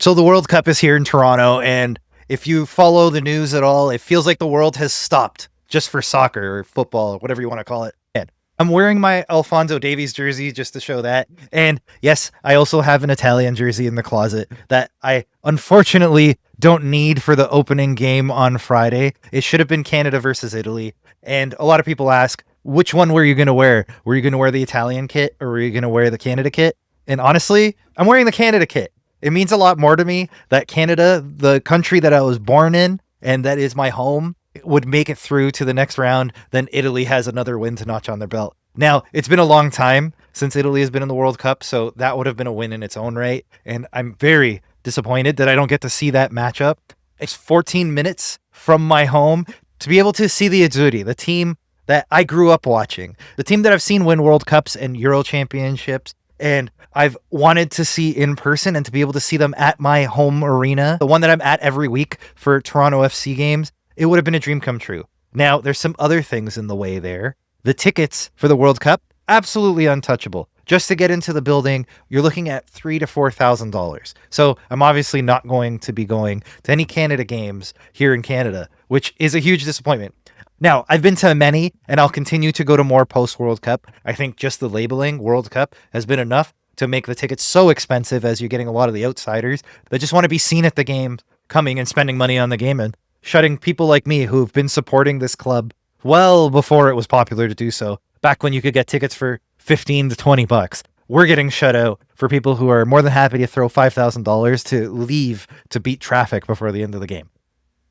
So the World Cup is here in Toronto, and if you follow the news at all, it feels like the world has stopped just for soccer or football or whatever you want to call it. And I'm wearing my Alphonso Davies jersey just to show that. And yes, I also have an Italian jersey in the closet that I unfortunately don't need for the opening game on Friday. It should have been Canada versus Italy. And a lot of people ask, which one were you going to wear? Were you going to wear the Italian kit or were you going to wear the Canada kit? And honestly, I'm wearing the Canada kit. It means a lot more to me that Canada, the country that I was born in and that is my home, would make it through to the next round than Italy has another win to notch on their belt. Now, it's been a long time since Italy has been in the World Cup, so that would have been a win in its own right. And I'm very disappointed that I don't get to see that matchup. It's 14 minutes from my home to be able to see the Azzurri, the team that I grew up watching, the team that I've seen win World Cups and Euro Championships, and I've wanted to see in person and to be able to see them at my home arena, the one that I'm at every week for Toronto FC games. It would have been a dream come true. Now, there's some other things in the way there. The tickets for the World Cup, absolutely untouchable. Just to get into the building, you're looking at $3,000 to $4,000. So I'm obviously not going to be going to any Canada games here in Canada, which is a huge disappointment. Now, I've been to many, and I'll continue to go to more post-World Cup. I think just the labeling World Cup has been enough to make the tickets so expensive as you're getting a lot of the outsiders that just want to be seen at the game, coming and spending money on the game and shutting people like me who've been supporting this club well before it was popular to do so. Back when you could get tickets for 15 to 20 bucks. We're getting shut out for people who are more than happy to throw $5,000 to leave to beat traffic before the end of the game.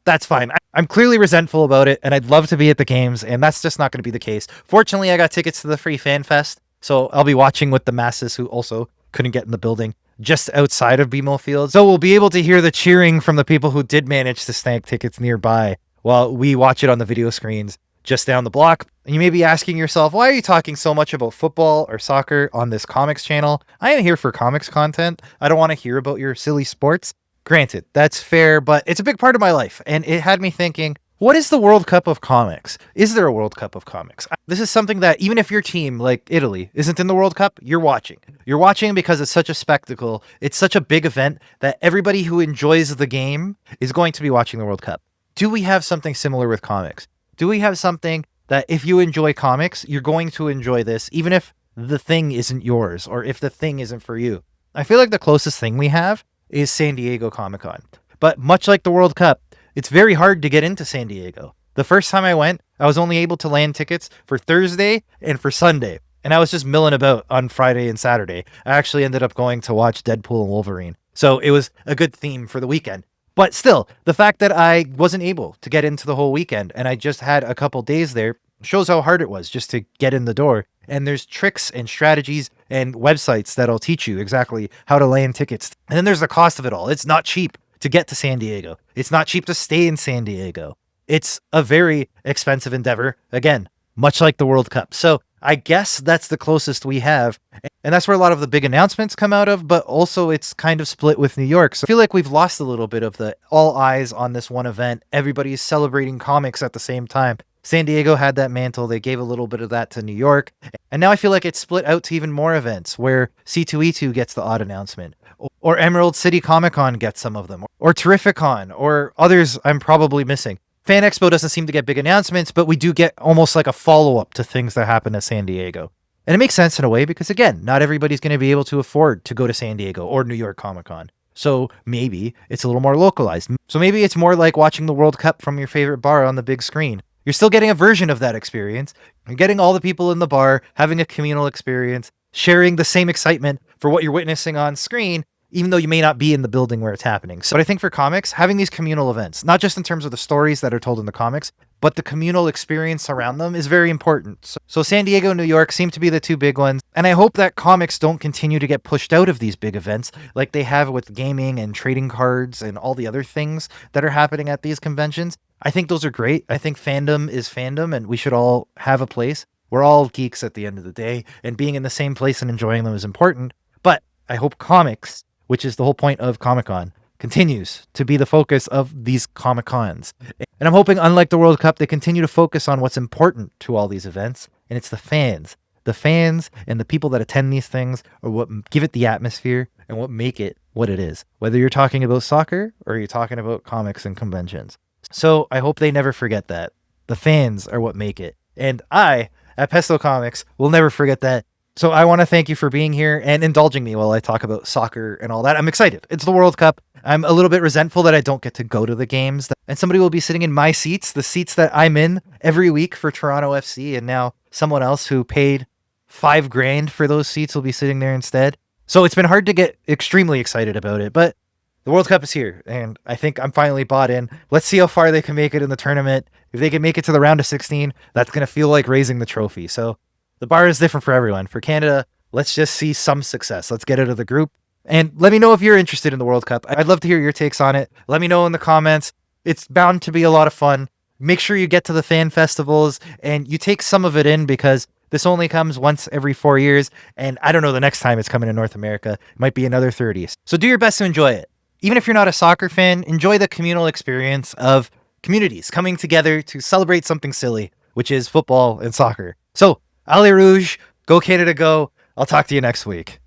That's fine. I'm clearly resentful about it, and I'd love to be at the games, and that's just not going to be the case. Fortunately, I got tickets to the free fan fest, so I'll be watching with the masses who also couldn't get in the building just outside of BMO Field. So we'll be able to hear the cheering from the people who did manage to snag tickets nearby while we watch it on the video screens just down the block. And you may be asking yourself, why are you talking so much about football or soccer on this comics channel? I am here for comics content. I don't want to hear about your silly sports. Granted, that's fair, but it's a big part of my life, and it had me thinking, what is the World Cup of comics? Is there a World Cup of comics? This is something that even if your team, like Italy, isn't in the World Cup, you're watching. You're watching because it's such a spectacle. It's such a big event that everybody who enjoys the game is going to be watching the World Cup. Do we have something similar with comics? Do we have something that if you enjoy comics, you're going to enjoy this, even if the thing isn't yours or if the thing isn't for you? I feel like the closest thing we have is San Diego Comic-Con. But much like the World Cup, it's very hard to get into San Diego. The first time I went, I was only able to land tickets for Thursday and for Sunday. And I was just milling about on Friday and Saturday. I actually ended up going to watch Deadpool and Wolverine. So it was a good theme for the weekend. But still, the fact that I wasn't able to get into the whole weekend and I just had a couple days there shows how hard it was just to get in the door. And there's tricks and strategies and websites that'll teach you exactly how to land tickets. And then there's the cost of it all. It's not cheap to get to San Diego. It's not cheap to stay in San Diego. It's a very expensive endeavor. Again, much like the World Cup. So I guess that's the closest we have. And that's where a lot of the big announcements come out of, but also it's kind of split with New York. So I feel like we've lost a little bit of the all eyes on this one event. Everybody's celebrating comics at the same time. San Diego had that mantle. They gave a little bit of that to New York. And now I feel like it's split out to even more events where C2E2 gets the odd announcement, or Emerald City Comic Con gets some of them, or Terrificon, or others I'm probably missing. Fan Expo doesn't seem to get big announcements, but we do get almost like a follow-up to things that happen at San Diego. And it makes sense in a way because, again, not everybody's going to be able to afford to go to San Diego or New York Comic Con. So maybe it's a little more localized. So maybe it's more like watching the World Cup from your favorite bar on the big screen. You're still getting a version of that experience. You're getting all the people in the bar, having a communal experience, sharing the same excitement for what you're witnessing on screen, even though you may not be in the building where it's happening. So I think for comics, having these communal events, not just in terms of the stories that are told in the comics, but the communal experience around them is very important. So San Diego and New York seem to be the two big ones. And I hope that comics don't continue to get pushed out of these big events like they have with gaming and trading cards and all the other things that are happening at these conventions. I think those are great. I think fandom is fandom and we should all have a place. We're all geeks at the end of the day, and being in the same place and enjoying them is important. But I hope comics, which is the whole point of Comic-Con, continues to be the focus of these Comic-Cons. And I'm hoping, unlike the World Cup, they continue to focus on what's important to all these events, and it's the fans. The fans and the people that attend these things are what give it the atmosphere and what make it what it is, whether you're talking about soccer or you're talking about comics and conventions. So I hope they never forget that. The fans are what make it. And I, at Pesto Comics, will never forget that. So I want to thank you for being here and indulging me while I talk about soccer and all that. I'm excited. It's the World Cup. I'm a little bit resentful that I don't get to go to the games. And somebody will be sitting in my seats, the seats that I'm in every week for Toronto FC. And now someone else who paid $5,000 for those seats will be sitting there instead. So it's been hard to get extremely excited about it. But the World Cup is here, and I think I'm finally bought in. Let's see how far they can make it in the tournament. If they can make it to the round of 16, that's going to feel like raising the trophy. So the bar is different for everyone. For Canada, let's just see some success. Let's get out of the group. And let me know if you're interested in the World Cup. I'd love to hear your takes on it. Let me know in the comments. It's bound to be a lot of fun. Make sure you get to the fan festivals and you take some of it in, because this only comes once every 4 years. And I don't know the next time it's coming to North America. It might be another 30. So do your best to enjoy it. Even if you're not a soccer fan, enjoy the communal experience of communities coming together to celebrate something silly, which is football and soccer. So, Allez Rouge, go Canada, go. I'll talk to you next week.